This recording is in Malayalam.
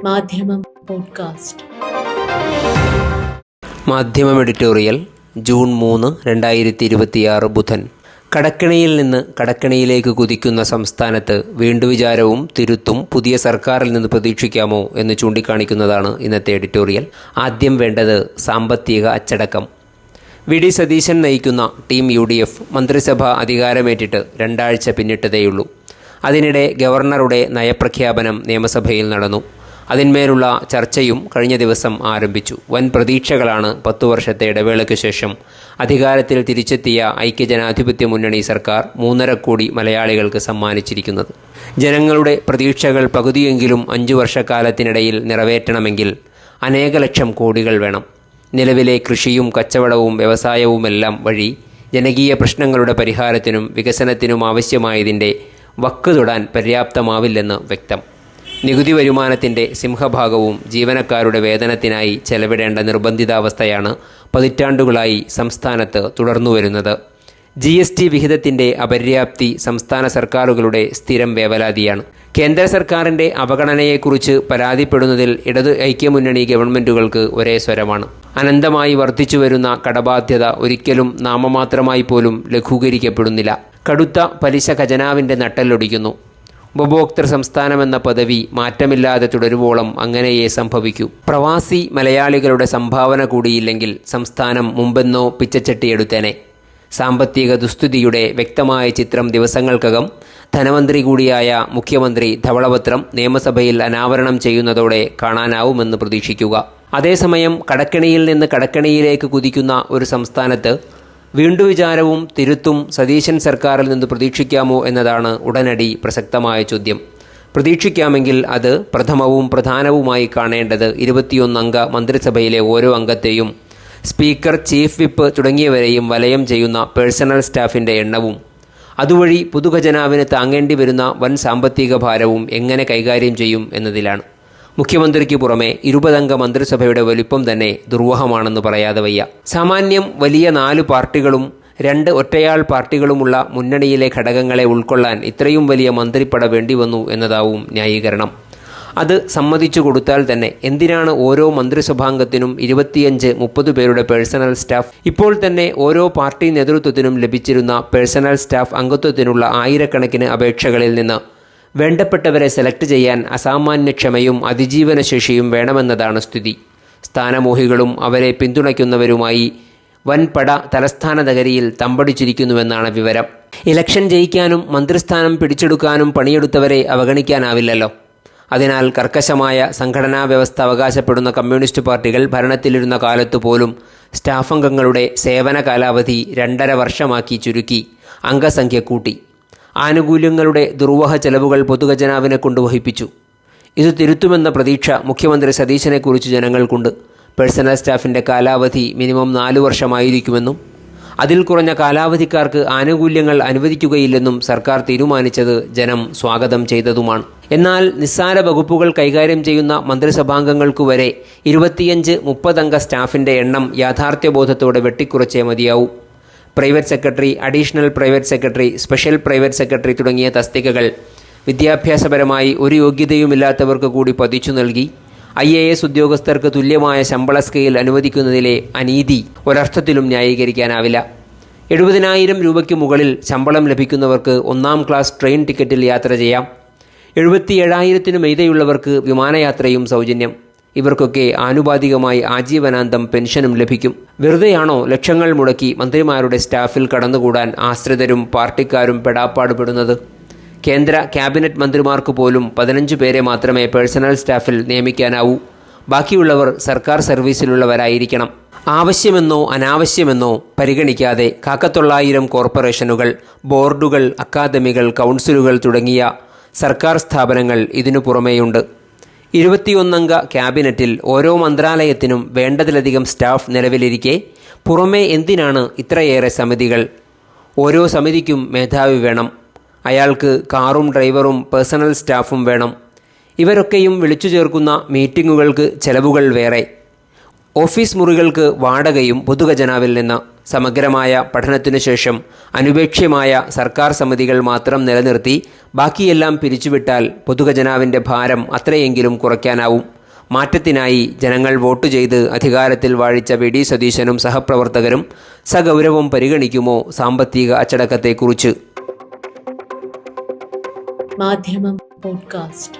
മാധ്യമം പോഡ്കാസ്റ്റ്. മാധ്യമം എഡിറ്റോറിയൽ ജൂൺ 3, 2026 ബുധൻ. കടക്കെണിയിൽ നിന്ന് കടക്കെണിയിലേക്ക് കുതിക്കുന്ന സംസ്ഥാനത്ത് വീണ്ടുവിചാരവും തിരുത്തും പുതിയ സർക്കാരിൽ നിന്ന് പ്രതീക്ഷിക്കാമോ എന്ന് ചൂണ്ടിക്കാണിക്കുന്നതാണ് ഇന്നത്തെ എഡിറ്റോറിയൽ. ആദ്യം വേണ്ടത് സാമ്പത്തിക അച്ചടക്കം. വി.ഡി. സതീശൻ നയിക്കുന്ന ടീം UDF മന്ത്രിസഭ അധികാരമേറ്റിട്ട് 2 ആഴ്ച പിന്നിട്ടതേയുള്ളൂ. അതിനിടെ ഗവർണറുടെ നയപ്രഖ്യാപനം നിയമസഭയിൽ നടന്നു. അതിന്മേലുള്ള ചർച്ചയും കഴിഞ്ഞ ദിവസം ആരംഭിച്ചു. വൻ പ്രതീക്ഷകളാണ് 10 വർഷത്തെ ഇടവേളയ്ക്ക് ശേഷം അധികാരത്തിൽ തിരിച്ചെത്തിയ ഐക്യജനാധിപത്യ മുന്നണി സർക്കാർ 3.5 കോടി മലയാളികൾക്ക് സമ്മാനിച്ചിരിക്കുന്നത്. ജനങ്ങളുടെ പ്രതീക്ഷകൾ പകുതിയെങ്കിലും 5 വർഷക്കാലത്തിനിടയിൽ നിറവേറ്റണമെങ്കിൽ അനേക ലക്ഷം കോടികൾ വേണം. നിലവിലെ കൃഷിയും കച്ചവടവും വ്യവസായവുമെല്ലാം വഴി ജനകീയ പ്രശ്നങ്ങളുടെ പരിഹാരത്തിനും വികസനത്തിനും ആവശ്യമായതിൻ്റെ വക്ക് തൊടാൻ പര്യാപ്തമാവില്ലെന്ന് വ്യക്തം. നികുതി വരുമാനത്തിൻ്റെ സിംഹഭാഗവും ജീവനക്കാരുടെ വേതനത്തിനായി ചെലവിടേണ്ട നിർബന്ധിതാവസ്ഥയാണ് പതിറ്റാണ്ടുകളായി സംസ്ഥാനത്ത് തുടർന്നുവരുന്നത്. GST വിഹിതത്തിൻ്റെ അപര്യാപ്തി സംസ്ഥാന സർക്കാരുകളുടെ സ്ഥിരം വേവലാതിയാണ്. കേന്ദ്ര സർക്കാരിൻ്റെ അവഗണനയെക്കുറിച്ച് പരാതിപ്പെടുന്നതിൽ ഇടത് ഐക്യമുന്നണി ഗവൺമെൻറ്റുകൾക്ക് ഒരേ സ്വരമാണ്. അനന്തമായി വർദ്ധിച്ചുവരുന്ന കടബാധ്യത ഒരിക്കലും നാമമാത്രമായി പോലും ലഘൂകരിക്കപ്പെടുന്നില്ല. കടുത്ത പലിശ ഖജനാവിൻ്റെ നട്ടെല്ലൊടിക്കുന്നു. ഉപഭോക്തൃ സംസ്ഥാനമെന്ന പദവി മാറ്റമില്ലാതെ തുടരുവോളം അങ്ങനെയേ സംഭവിക്കൂ. പ്രവാസി മലയാളികളുടെ സംഭാവന കൂടിയില്ലെങ്കിൽ സംസ്ഥാനം മുമ്പെന്നോ പിച്ചച്ചട്ടിയെടുത്തേനെ. സാമ്പത്തിക ദുസ്ഥിതിയുടെ വ്യക്തമായ ചിത്രം ദിവസങ്ങൾക്കകം ധനമന്ത്രി കൂടിയായ മുഖ്യമന്ത്രി ധവളപത്രം നിയമസഭയിൽ അനാവരണം ചെയ്യുന്നതോടെ കാണാനാവുമെന്ന് പ്രതീക്ഷിക്കുക. അതേസമയം കടക്കെണിയിൽ നിന്ന് കടക്കെണിയിലേക്ക് കുതിക്കുന്ന ഒരു സംസ്ഥാനത്ത് വീണ്ടുവിചാരവും തിരുത്തും സതീശൻ സർക്കാരിൽ നിന്ന് പ്രതീക്ഷിക്കാമോ എന്നതാണ് ഉടനടി പ്രസക്തമായ ചോദ്യം. പ്രതീക്ഷിക്കാമെങ്കിൽ അത് പ്രഥമവും പ്രധാനവുമായി കാണേണ്ടത് 21 അംഗ മന്ത്രിസഭയിലെ ഓരോ അംഗത്തെയും സ്പീക്കർ, ചീഫ് വിപ്പ് തുടങ്ങിയവരെയും വലയം ചെയ്യുന്ന പേഴ്സണൽ സ്റ്റാഫിൻ്റെ എണ്ണവും അതുവഴി പൊതുഖജനാവിന് താങ്ങേണ്ടി വരുന്ന വൻ സാമ്പത്തിക ഭാരവും എങ്ങനെ കൈകാര്യം ചെയ്യും എന്നതിലാണ്. മുഖ്യമന്ത്രിക്ക് പുറമെ 20 അംഗ മന്ത്രിസഭയുടെ വലിപ്പം തന്നെ ദുർവഹമാണെന്ന് പറയാതെ വയ്യ. സാമാന്യം വലിയ 4 പാർട്ടികളും 2 ഒറ്റയാൾ പാർട്ടികളുമുള്ള മുന്നണിയിലെ ഘടകങ്ങളെ ഉൾക്കൊള്ളാൻ ഇത്രയും വലിയ മന്ത്രിപ്പട വേണ്ടിവന്നു എന്നതാവും ന്യായീകരണം. അത് സമ്മതിച്ചു കൊടുത്താൽ തന്നെ എന്തിനാണ് ഓരോ മന്ത്രിസഭാംഗത്തിനും 25-30 പേരുടെ പേഴ്സണൽ സ്റ്റാഫ്? ഇപ്പോൾ തന്നെ ഓരോ പാർട്ടി നേതൃത്വത്തിനും ലഭിച്ചിരുന്ന പേഴ്സണൽ സ്റ്റാഫ് അംഗത്വത്തിനുള്ള ആയിരക്കണക്കിന് അപേക്ഷകളിൽ നിന്ന് വേണ്ടപ്പെട്ടവരെ സെലക്ട് ചെയ്യാൻ അസാമാന്യക്ഷമയും അതിജീവനശേഷിയും വേണമെന്നതാണ് സ്ഥിതി. സ്ഥാനമോഹികളും അവരെ പിന്തുണയ്ക്കുന്നവരുമായി വൻപട തലസ്ഥാന നഗരിയിൽ തമ്പടിച്ചിരിക്കുന്നുവെന്നാണ് വിവരം. ഇലക്ഷൻ ജയിക്കാനും മന്ത്രിസ്ഥാനം പിടിച്ചെടുക്കാനും പണിയെടുത്തവരെ അവഗണിക്കാനാവില്ലല്ലോ. അതിനാൽ കർക്കശമായ സംഘടനാ വ്യവസ്ഥ അവകാശപ്പെടുന്ന കമ്മ്യൂണിസ്റ്റ് പാർട്ടികൾ ഭരണത്തിലിരുന്ന കാലത്തു പോലും സ്റ്റാഫ് അംഗങ്ങളുടെ സേവന കാലാവധി 2.5 വർഷമാക്കി ചുരുക്കി അംഗസംഖ്യ കൂട്ടി. ആനുകൂല്യങ്ങളുടെ ദുർവഹ ചെലവുകൾ പൊതുഖജനാവിനെ കൊണ്ട് വഹിപ്പിച്ചു. ഇത് തിരുത്തുമെന്ന പ്രതീക്ഷ മുഖ്യമന്ത്രി സതീശനെക്കുറിച്ച് ജനങ്ങൾക്കുണ്ട്. പേഴ്സണൽ സ്റ്റാഫിൻ്റെ കാലാവധി മിനിമം 4 വർഷമായിരിക്കുമെന്നും അതിൽ കുറഞ്ഞ കാലാവധിക്കാർക്ക് ആനുകൂല്യങ്ങൾ അനുവദിക്കുകയില്ലെന്നും സർക്കാർ തീരുമാനിച്ചത് ജനം സ്വാഗതം ചെയ്തതുമാണ്. എന്നാൽ നിസ്സാര വകുപ്പുകൾ കൈകാര്യം ചെയ്യുന്ന മന്ത്രിസഭാംഗങ്ങൾക്കു വരെ 25-30 അംഗ സ്റ്റാഫിൻ്റെ എണ്ണം യാഥാർത്ഥ്യബോധത്തോടെ വെട്ടിക്കുറച്ചേ മതിയാവൂ. Private secretary, additional private secretary, special private secretary തുടങ്ങിയ തസ്തികകൾ വിദ്യാഭ്യാസപരമായി ഒരു യോഗ്യതയുമില്ലാത്തവർക്ക് കൂടി പതിച്ചു നൽകി IAS ഉദ്യോഗസ്ഥർക്ക് തുല്യമായ ശമ്പള സ്കെയിൽ അനുവദിക്കുന്നതിലെ അനീതി ഒരർത്ഥത്തിലും ന്യായീകരിക്കാനാവില്ല. 70,000 രൂപയ്ക്ക് മുകളിൽ ശമ്പളം ലഭിക്കുന്നവർക്ക് 1-ാം ക്ലാസ് ട്രെയിൻ ടിക്കറ്റിൽ യാത്ര ചെയ്യാം. 77,000 മീതെയുള്ളവർക്ക് വിമാനയാത്രയും സൗജന്യം. ഇവർക്കൊക്കെ ആനുപാതികമായി ആജീവനാന്തം പെൻഷനും ലഭിക്കും. വെറുതെയാണോ ലക്ഷങ്ങൾ മുടക്കി മന്ത്രിമാരുടെ സ്റ്റാഫിൽ കടന്നുകൂടാൻ ആശ്രിതരും പാർട്ടിക്കാരും പെടാപ്പാടുപെടുന്നത്? കേന്ദ്ര ക്യാബിനറ്റ് മന്ത്രിമാർക്ക് പോലും 15 പേരെ മാത്രമേ പേഴ്സണൽ സ്റ്റാഫിൽ നിയമിക്കാനാവൂ. ബാക്കിയുള്ളവർ സർക്കാർ സർവീസിലുള്ളവരായിരിക്കണം. ആവശ്യമെന്നോ അനാവശ്യമെന്നോ പരിഗണിക്കാതെ 1,900 കോർപ്പറേഷനുകൾ, ബോർഡുകൾ, അക്കാദമികൾ, കൗൺസിലുകൾ തുടങ്ങിയ സർക്കാർ സ്ഥാപനങ്ങൾ ഇതിനു പുറമേയുണ്ട്. 21 അംഗ ക്യാബിനറ്റിൽ ഓരോ മന്ത്രാലയത്തിനും വേണ്ടതിലധികം സ്റ്റാഫ് നിലവിലിരിക്കെ പുറമേ എന്തിനാണ് ഇത്രയേറെ സമിതികൾ? ഓരോ സമിതിക്കും മേധാവി വേണം. അയാൾക്ക് കാറും ഡ്രൈവറും പേഴ്സണൽ സ്റ്റാഫും വേണം. ഇവരൊക്കെയും വിളിച്ചു ചേർക്കുന്ന മീറ്റിങ്ങുകൾക്ക് ചെലവുകൾ വേറെ. ഓഫീസ് മുറികൾക്ക് വാടകയും പൊതുഖജനാവിൽ നിന്ന്. സമഗ്രമായ പഠനത്തിനു ശേഷം അനുപേക്ഷ്യമായ സർക്കാർ സമിതികൾ മാത്രം നിലനിർത്തി ബാക്കിയെല്ലാം പിരിച്ചുവിട്ടാൽ പൊതുഖജനാവിൻ്റെ ഭാരം അത്രയെങ്കിലും കുറയ്ക്കാനാവും. മാറ്റത്തിനായി ജനങ്ങൾ വോട്ട് ചെയ്ത് അധികാരത്തിൽ വാഴിച്ച വി.ഡി. സതീശനും സഹപ്രവർത്തകരും സഗൗരവം പരിഗണിക്കുമോ സാമ്പത്തിക അച്ചടക്കത്തെക്കുറിച്ച്? മാധ്യമം പോഡ്കാസ്റ്റ്.